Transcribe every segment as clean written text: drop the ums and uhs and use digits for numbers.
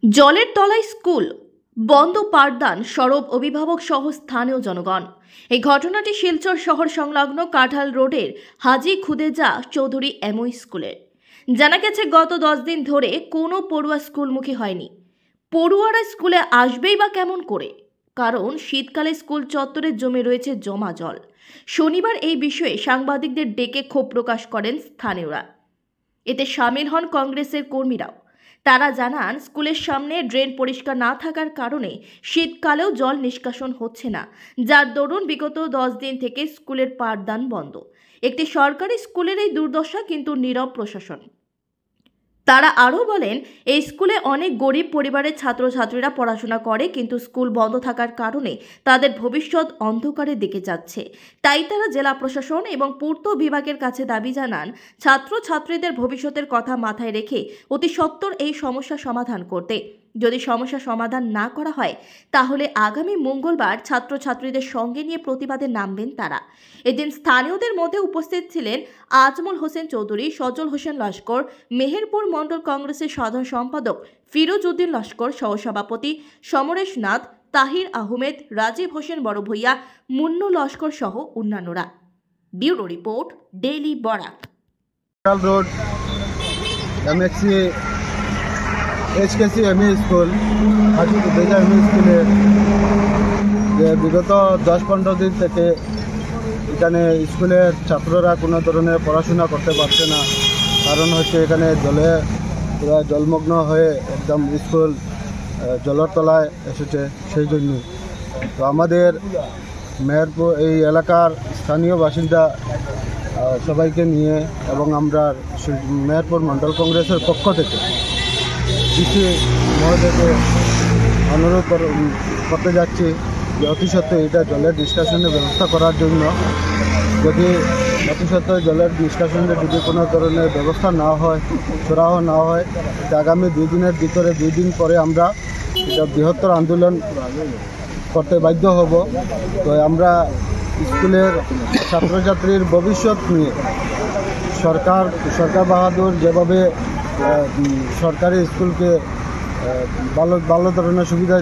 জলের তলায় স্কুল, বন্ধ পাঠদান, সরব অভিভাবক সহ স্থানীয় জনগণ। এই ঘটনাটি শিলচর শহর সংলগ্ন কাঁঠাল রোডের হাজী খুদেজা চৌধুরী এমওই স্কুলের। জানা গেছে গত 10 দিন ধরে কোনো পড়ুয়া স্কুলমুখী হয়নি। পড়ুয়ারা স্কুলে আসবেই বা কেমন করে, কারণ শীতকালে স্কুল চত্বরে জমে রয়েছে জমা জল। শনিবার এই বিষয়ে সাংবাদিকদের ডেকে ক্ষোভ প্রকাশ করেন স্থানীয়রা। এতে সামিল হন কংগ্রেসের কর্মীরাও। তারা জানান, স্কুলের সামনে ড্রেন পরিষ্কার না থাকার কারণে শীতকালেও জল নিষ্কাশন হচ্ছে না, যার দরুন বিগত 10 দিন থেকে স্কুলের পাঠদান বন্ধ। একটি সরকারি স্কুলের এই দুর্দশা কিন্তু নীরব প্রশাসন। তারা আরও বলেন, এই স্কুলে অনেক গরিব পরিবারের ছাত্রছাত্রীরা পড়াশোনা করে, কিন্তু স্কুল বন্ধ থাকার কারণে তাদের ভবিষ্যৎ অন্ধকারের দিকে যাচ্ছে। তাই তারা জেলা প্রশাসন এবং পূর্ত বিভাগের কাছে দাবি জানান, ছাত্রছাত্রীদের ভবিষ্যতের কথা মাথায় রেখে অতি সত্বর এই সমস্যা সমাধান করতে। যদি সমস্যা সমাধান না করা হয়, তাহলে আগামী মঙ্গলবার ছাত্রছাত্রীদের সঙ্গে নিয়ে প্রতিবাদে নামবেন তারা। এদিন স্থানীয়দের মধ্যে উপস্থিত ছিলেন আজমল হোসেন চৌধুরী, সজল হোসেন লস্কর, মেহেরপুর মণ্ডল কংগ্রেসের সাধারণ সম্পাদক ফিরোজ উদ্দিন লস্কর, সহসভাপতি সমরেশ নাথ, তাহির আহমেদ, রাজীব হোসেন বড় ভূঁইয়া, মুন্নু লস্কর সহ অন্যান্যরা। Bureau report, daily Barak. Road MSC HKC ME school, Haji Khudeja ME স্কুলে যে বিগত 10-15 দিন থেকে এখানে স্কুলের ছাত্ররা কোনো ধরনের পড়াশোনা করতে পারছে না। কারণ হচ্ছে এখানে জলে পুরো জলমগ্ন হয়ে একদম স্কুল জলের তলায় এসেছে। সেই জন্য তো আমাদের মেহেরপুর এই এলাকার স্থানীয় বাসিন্দা সবাইকে নিয়ে এবং আমরা মেহেরপুর মণ্ডল কংগ্রেসের পক্ষ থেকে ডিসি মহোদয়কে অনুরোধ করতে যাচ্ছি যে অতি সত্ত্বর এটা জলের নিষ্কাশনের ব্যবস্থা করার জন্য। যদি অতি সত্ত্বর জলের নিষ্কাশনের যদি কোনো ধরনের ব্যবস্থা না হয়, সুরাহ না হয়, আগামী 2 দিনের ভিতরে 2 দিন পরে আমরা এটা বৃহত্তর আন্দোলন করতে বাধ্য হব। তো আমরা স্কুলের ছাত্রছাত্রীর ভবিষ্যৎ নিয়ে সরকার বাহাদুর যেভাবে সরকারি স্কুলকে ভালো ধরনের সুবিধা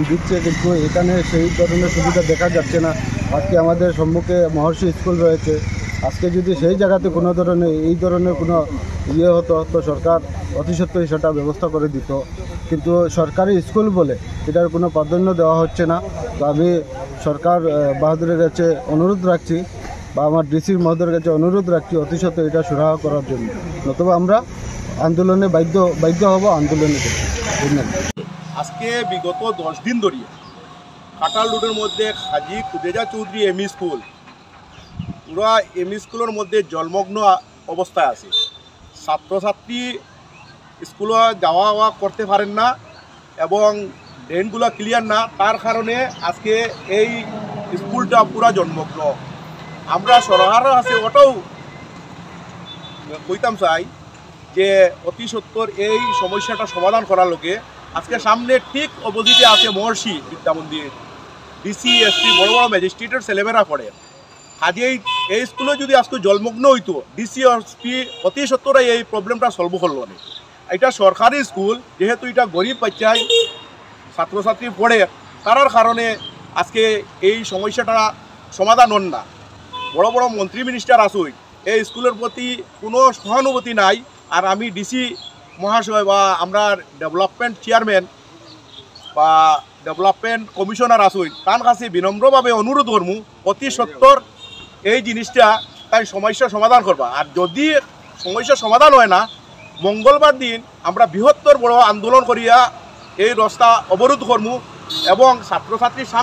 দিচ্ছে, কিন্তু এখানে সেই ধরনের সুবিধা দেখা যাচ্ছে না। আজকে আমাদের সম্মুখে মহর্ষি স্কুল রয়েছে। আজকে যদি সেই জায়গাতে কোনো ধরনের এই ধরনের কোনো হতো, তো সরকার অতি সত্ত্বর সেটা ব্যবস্থা করে দিত। কিন্তু সরকারি স্কুল বলে এটার কোনো প্রাধান্য দেওয়া হচ্ছে না। তো আমি সরকার বাহাদুরের কাছে অনুরোধ রাখছি, বা আমার ডিসির মহোদয়ের কাছে অনুরোধ রাখছি অতি সত্ত্বর এটা সুরাহা করার জন্য, নতুবা আমরা আন্দোলনে বাধ্য হব আন্দোলনে। আজকে বিগত 10 দিন ধরে কাঁঠাল রোডের মধ্যে হাজী খুদেজা চৌধুরী এমই স্কুল, পুরা এমই স্কুলের মধ্যে জলমগ্ন অবস্থায় আছে। ছাত্রছাত্রী স্কুলে যাওয়া করতে পারেন না এবং ড্রেনগুলো ক্লিয়ার না, তার কারণে আজকে এই স্কুলটা পুরা জলমগ্ন। আমরা সরকারের কাছে ওটাও কইতাম চাই যে অতি সত্বর এই সমস্যাটা সমাধান করার লোকে আজকে সামনে ঠিক অপোজিটে আছে মহর্ষি বিদ্যা মন্দির, ডিসি এসপি বড় বড় ম্যাজিস্ট্রেটের ছেলেমেয়েরা পড়ে। আজকে এই স্কুলে যদি আজকে জলমগ্ন হইতো, ডিসি এসপি অতি সত্বর এই প্রবলেমটা সলভ করলো না। এটা সরকারি স্কুল, যেহেতু এটা গরিব বাচ্চায় ছাত্রছাত্রী পড়ে, তার কারণে আজকে এই সমস্যাটা সমাধান হন না। বড় বড় মন্ত্রী মিনিস্টার আসুই, এই স্কুলের প্রতি কোনো সহানুভূতি নাই। আর আমি ডিসি মহাশয় বা আমরা ডেভেলপমেন্ট চেয়ারম্যান বা ডেভেলপমেন্ট কমিশনার আসুই, তার কাছে বিনম্রভাবে অনুরোধ করবো অতি সত্বর এই জিনিসটা তাই সমস্যা সমাধান করবা। আর যদি সমস্যা সমাধান হয় না, মঙ্গলবার দিন আমরা বৃহত্তর বড় আন্দোলন করিয়া এই রাস্তা অবরোধ করবো এবং ছাত্রছাত্রীর সামনে